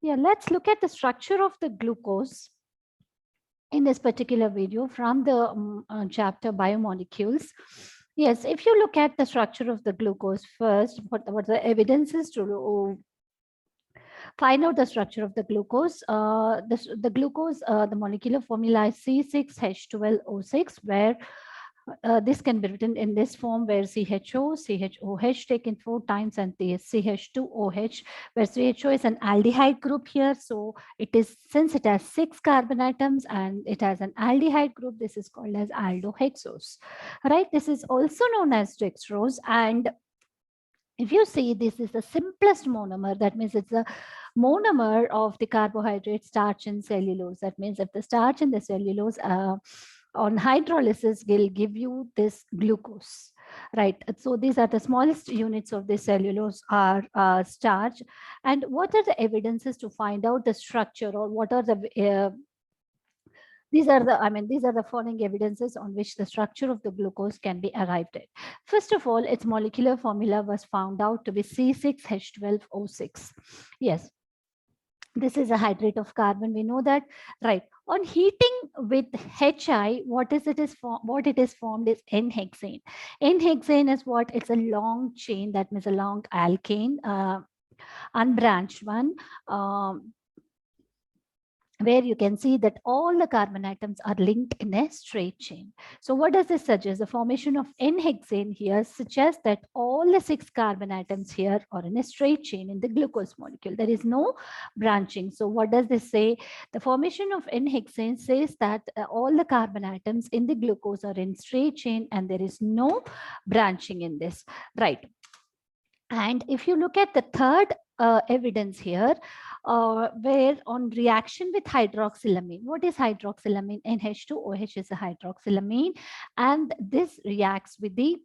Yeah, let's look at the structure of the glucose in this particular video from the chapter biomolecules. Yes, if you look at the structure of the glucose first, what the evidences to find out the structure of the glucose. The glucose, the molecular formula is C6H12O6, where this can be written in this form where CHOH taken 4 times and the CH2OH, where CHO is an aldehyde group here. So it is, since it has 6 carbon atoms and it has an aldehyde group, this is called as aldohexose, right? This is also known as dextrose. And if you see, this is the simplest monomer. That means it's a monomer of the carbohydrate, starch, and cellulose. That means if the starch and the cellulose on hydrolysis will give you this glucose, right? So these are the smallest units of the cellulose are starch. And what are the evidences to find out the structure, or what are the these are the following evidences on which the structure of the glucose can be arrived at. First of all, its molecular formula was found out to be C6H12O6. Yes, this is a hydrate of carbon. We know that, right? On heating with Hi, what it is formed is N-hexane. N-hexane is what? It's a long chain. That means a long alkane, unbranched one. Where you can see that all the carbon atoms are linked in a straight chain. So what does this suggest? The formation of N-hexane here suggests that all the 6 carbon atoms here are in a straight chain in the glucose molecule. There is no branching. So what does this say? The formation of N-hexane says that all the carbon atoms in the glucose are in straight chain and there is no branching in this, right? And if you look at the third evidence here, where on reaction with hydroxylamine. What is hydroxylamine? NH2OH is a hydroxylamine, and this reacts with the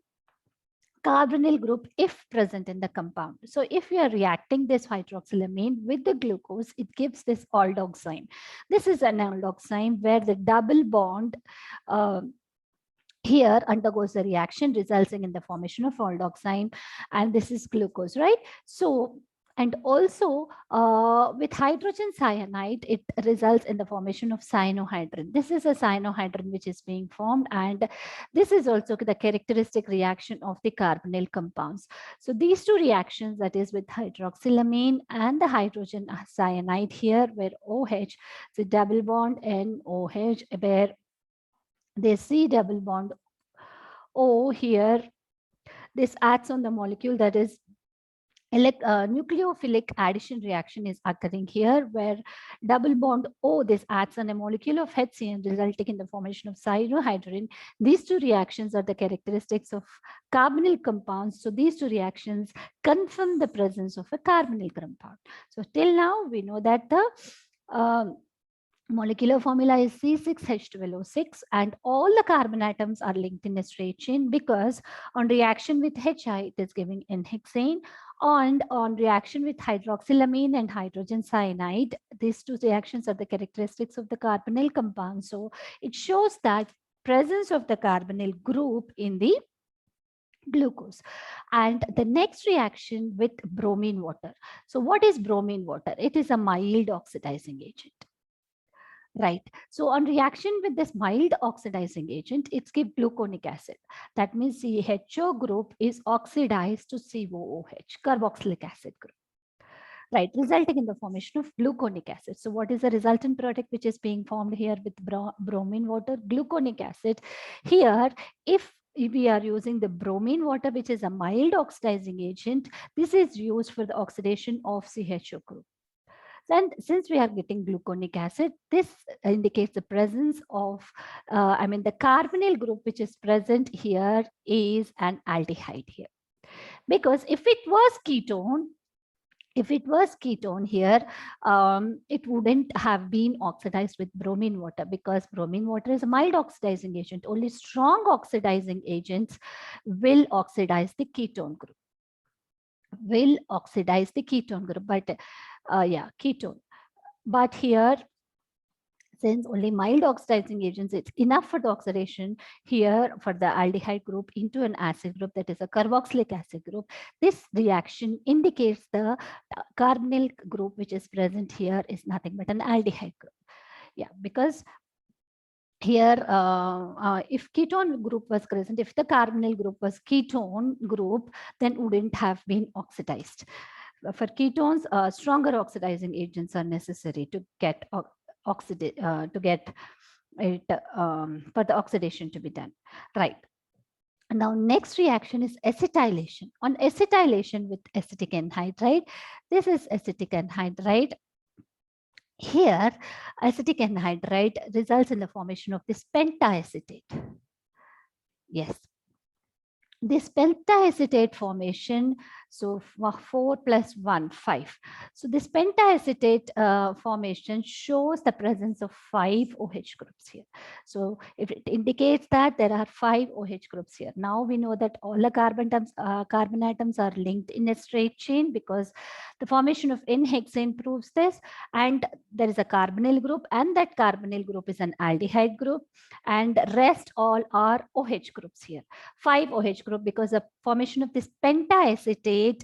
carbonyl group if present in the compound. So if we are reacting this hydroxylamine with the glucose, it gives this aldoxine. This is an aldoxine where the double bond here undergoes the reaction, resulting in the formation of aldoxine, and this is glucose, right? So, and also with hydrogen cyanide, it results in the formation of cyanohydrin. This is a cyanohydrin which is being formed, and this is also the characteristic reaction of the carbonyl compounds. So these two reactions, that is with hydroxylamine and the hydrogen cyanide here, where OH, the double bond NOH, where they C double bond O here, this acts on the molecule, that is nucleophilic addition reaction is occurring here, where double bond O, this acts on a molecule of HCN, resulting in the formation of cyanohydrin. These two reactions are the characteristics of carbonyl compounds. So these two reactions confirm the presence of a carbonyl compound. So till now we know that the molecular formula is C6H12O6, and all the carbon atoms are linked in a straight chain, because on reaction with Hi, it is giving N-hexane, and on reaction with hydroxylamine and hydrogen cyanide, these two reactions are the characteristics of the carbonyl compound. So it shows that presence of the carbonyl group in the glucose. And the next reaction with bromine water. So what is bromine water? It is a mild oxidizing agent. Right. So on reaction with this mild oxidizing agent, it's give gluconic acid. That means CHO group is oxidized to COOH, carboxylic acid group. Right, resulting in the formation of gluconic acid. So what is the resultant product which is being formed here with bromine water? Gluconic acid. Here, if we are using the bromine water, which is a mild oxidizing agent, this is used for the oxidation of CHO group. And since we are getting gluconic acid, this indicates the presence of, the carbonyl group which is present here is an aldehyde here. Because if it was ketone, here, it wouldn't have been oxidized with bromine water, because bromine water is a mild oxidizing agent. Only strong oxidizing agents will oxidize the ketone group. But ketone. But here Since only mild oxidizing agents, it's enough for the oxidation here for the aldehyde group into an acid group, that is a carboxylic acid group. This reaction indicates the carbonyl group which is present here is nothing but an aldehyde group. Yeah, because here if ketone group was present, if the carbonyl group was ketone group, then wouldn't have been oxidized. For ketones, stronger oxidizing agents are necessary to get to get it for the oxidation to be done, right? Now, next reaction is acetylation. On acetylation with acetic anhydride, this is acetic anhydride. Here, acetic anhydride results in the formation of this pentacetate. Yes. This pentacetate formation, so 4 plus 1, 5. So this pentacetate formation shows the presence of 5 OH groups here. So if it indicates that there are 5 OH groups here. Now we know that all the carbon atoms are linked in a straight chain, because the formation of N-hexane proves this. And there is a carbonyl group, and that carbonyl group is an aldehyde group, and rest all are OH groups here. 5 OH group, because the formation of this pentacetate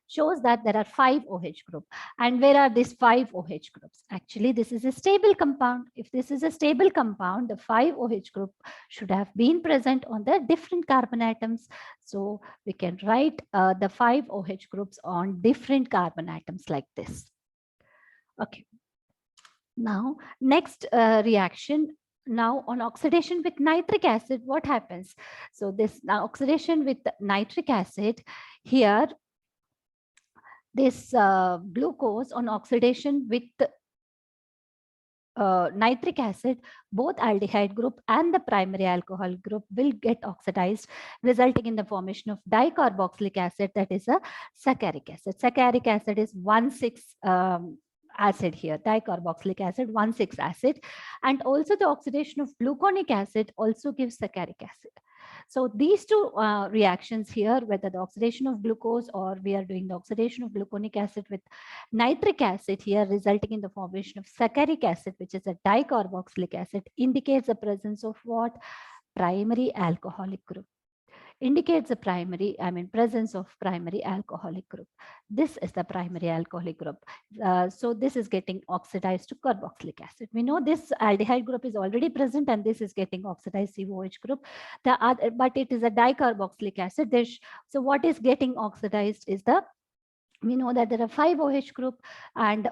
shows that there are 5 OH group. And where are these 5 OH groups? Actually, this is a stable compound. If this is a stable compound, the 5 OH group should have been present on the different carbon atoms. So we can write the 5 OH groups on different carbon atoms like this. Okay. Now, next reaction. Now on oxidation with nitric acid, what happens? So this now oxidation with nitric acid, here this glucose on oxidation with nitric acid, both aldehyde group and the primary alcohol group will get oxidized, resulting in the formation of dicarboxylic acid, that is a saccharic acid. Saccharic acid is 1,6 acid here, dicarboxylic acid, 1,6 acid. And also the oxidation of gluconic acid also gives saccharic acid. So these two reactions here, whether the oxidation of glucose or we are doing the oxidation of gluconic acid with nitric acid here, resulting in the formation of saccharic acid, which is a dicarboxylic acid, indicates the presence of what? Primary alcoholic group. Indicates the presence of primary alcoholic group. This is the primary alcoholic group. So this is getting oxidized to carboxylic acid. We know this aldehyde group is already present, and this is getting oxidized COH group. But it is a dicarboxylic acid. So what is getting oxidized is we know that there are 5 OH group, and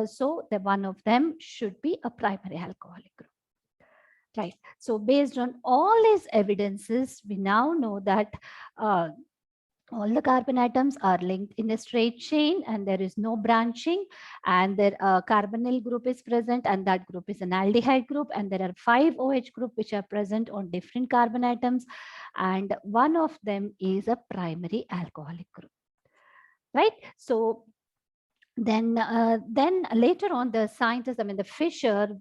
so the one of them should be a primary alcoholic group. Right. So based on all these evidences, we now know that all the carbon atoms are linked in a straight chain, and there is no branching, and their carbonyl group is present, and that group is an aldehyde group, and there are 5 OH group which are present on different carbon atoms, and one of them is a primary alcoholic group. Right. So then later on, the scientists, the Fischer,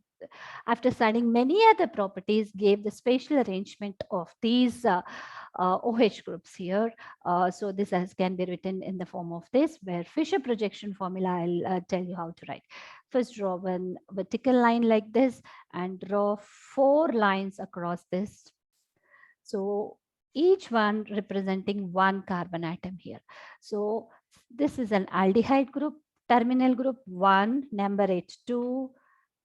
after studying many other properties, gave the spatial arrangement of these OH groups here. So this can be written in the form of this, where Fischer projection formula, I'll tell you how to write. First, draw one vertical line like this and draw 4 lines across this. So each one representing one carbon atom here. So this is an aldehyde group, terminal group 1, number 8, 2,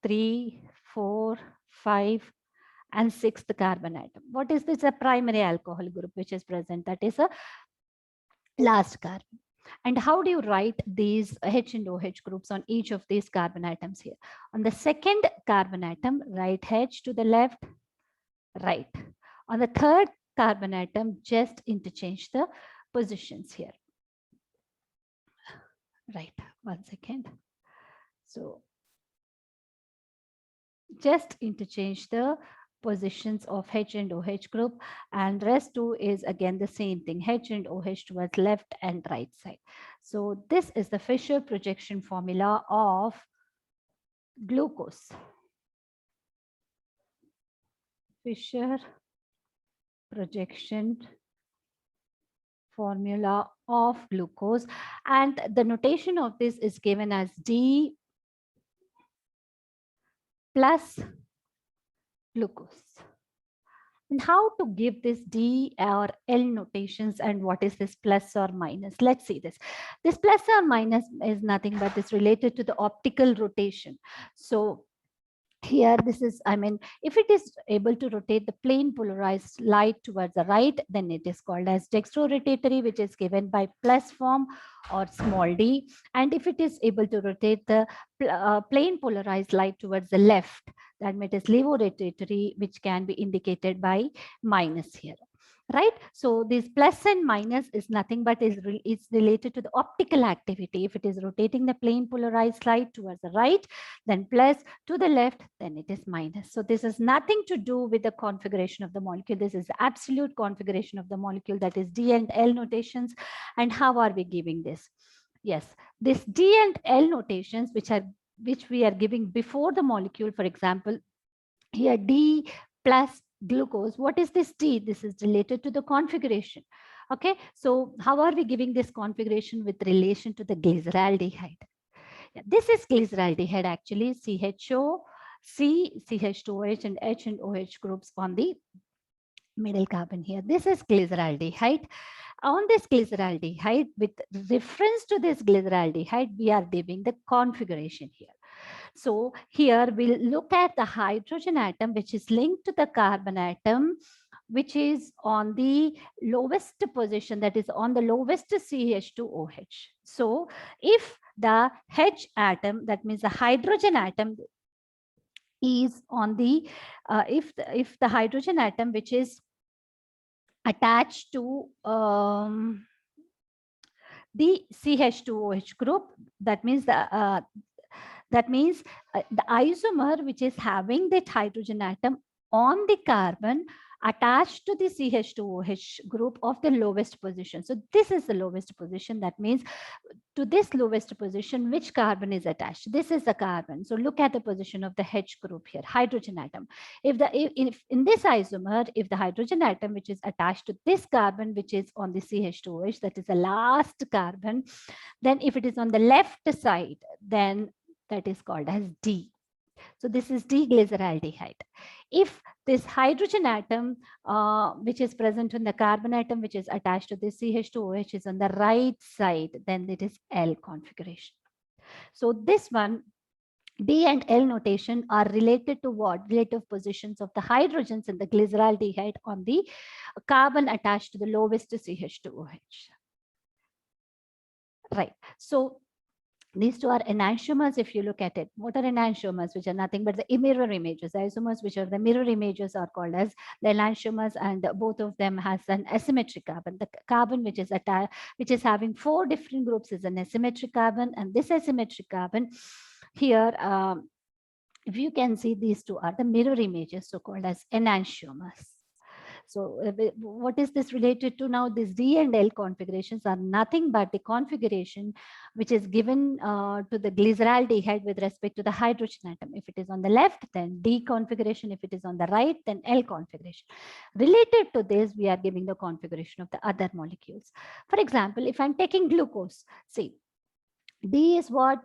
3, 4, 5, and 6th carbon atom. What is this? A primary alcohol group which is present, that is a last carbon. And how do you write these H and OH groups on each of these carbon atoms here? On the second carbon atom, write H to the left, right. On the third carbon atom, just interchange the positions here. Right, 1 second. So just interchange the positions of H and OH group, and rest 2 is again the same thing, H and OH towards left and right side. So this is the Fischer projection formula of glucose. Fischer projection formula of glucose, and the notation of this is given as D plus glucose. And how to give this D or L notations, and what is this plus or minus? Let's see this. This plus or minus is nothing but it's related to the optical rotation. So here this is, I mean, if it is able to rotate the plane polarized light towards the right, then it is called as dextrorotatory, which is given by plus form or small d. And if it is able to rotate the plane polarized light towards the left, that means it is levorotatory, which can be indicated by minus here. Right. So this plus and minus is nothing but it's related to the optical activity. If it is rotating the plane polarized light towards the right, then plus, to the left, then it is minus. So this is nothing to do with the configuration of the molecule. This is the absolute configuration of the molecule, that is D and L notations. And how are we giving this? Yes, this D and L notations, which we are giving before the molecule. For example, here D plus glucose. What is this D? This is related to the configuration. Okay, so how are we giving this configuration with relation to the glyceraldehyde? Yeah, this is glyceraldehyde actually, CHO, C, CH2OH, and H and OH groups on the middle carbon here. This is glyceraldehyde. On this glyceraldehyde, with reference to this glyceraldehyde, we are giving the configuration here. So here we'll look at the hydrogen atom, which is linked to the carbon atom, which is on the lowest position, that is on the lowest CH2OH. So if the H atom, that means the hydrogen atom, is on the, if the hydrogen atom which is attached to the CH2OH group, that means the isomer which is having that hydrogen atom on the carbon attached to the CH2OH group of the lowest position. So this is the lowest position. That means to this lowest position, which carbon is attached? This is the carbon. So look at the position of the H group here, hydrogen atom. If in this isomer, if the hydrogen atom which is attached to this carbon, which is on the CH2OH, that is the last carbon, then if it is on the left side, then that is called as D. So this is D-glyceraldehyde. If this hydrogen atom, which is present in the carbon atom, which is attached to this CH2OH, is on the right side, then it is L configuration. So this one, D and L notation are related to what? Relative positions of the hydrogens in the glyceraldehyde on the carbon attached to the lowest CH2OH. Right. So these two are enantiomers. If you look at it, what are enantiomers? Which are nothing but the mirror images. Isomers, which are the mirror images, are called as the enantiomers, and both of them has an asymmetric carbon. The carbon which is having 4 different groups is an asymmetric carbon, and this asymmetric carbon here, if you can see, these two are the mirror images, so called as enantiomers. So what is this related to now? These D and L configurations are nothing but the configuration which is given to the glyceraldehyde with respect to the hydrogen atom. If it is on the left, then D configuration. If it is on the right, then L configuration. Related to this, we are giving the configuration of the other molecules. For example, if I'm taking glucose, see, D is what?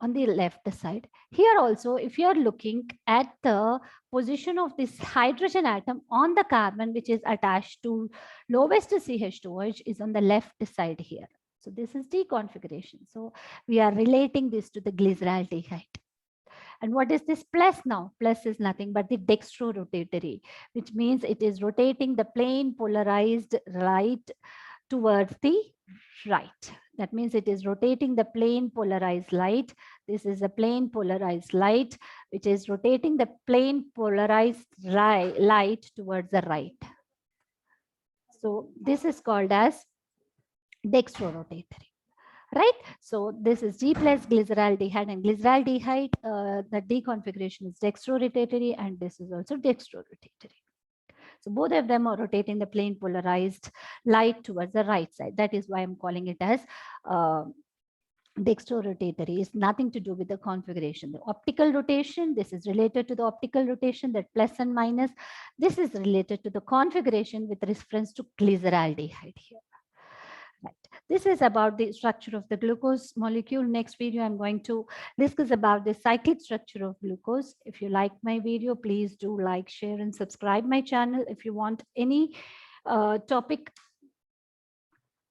On the left side. Here also, if you are looking at the position of this hydrogen atom on the carbon which is attached to lowest CH2OH, is on the left side here. So this is D configuration. So we are relating this to the glyceraldehyde. And what is this plus now? Plus is nothing but the dextrorotatory, which means it is rotating the plane polarized light towards the right. That means it is rotating the plane polarized light. This is a plane polarized light, which is rotating the plane polarized light towards the right. So this is called as dextrorotatory. Right. So this is D plus glyceraldehyde, and glyceraldehyde, the D configuration is dextrorotatory, and this is also dextrorotatory. So both of them are rotating the plane polarized light towards the right side. That is why I'm calling it as dextrorotatory. Is nothing to do with the configuration. The optical rotation, this is related to the optical rotation, that plus and minus. This is related to the configuration with reference to glyceraldehyde here. Right. This is about the structure of the glucose molecule. Next video, I'm going to discuss about the cyclic structure of glucose. If you like my video, please do like, share, and subscribe my channel. If you want any topic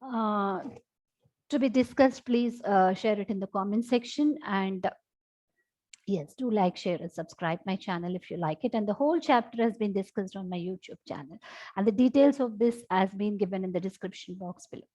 to be discussed, please share it in the comment section. And yes, do like, share, and subscribe my channel if you like it. And the whole chapter has been discussed on my YouTube channel. And the details of this has been given in the description box below.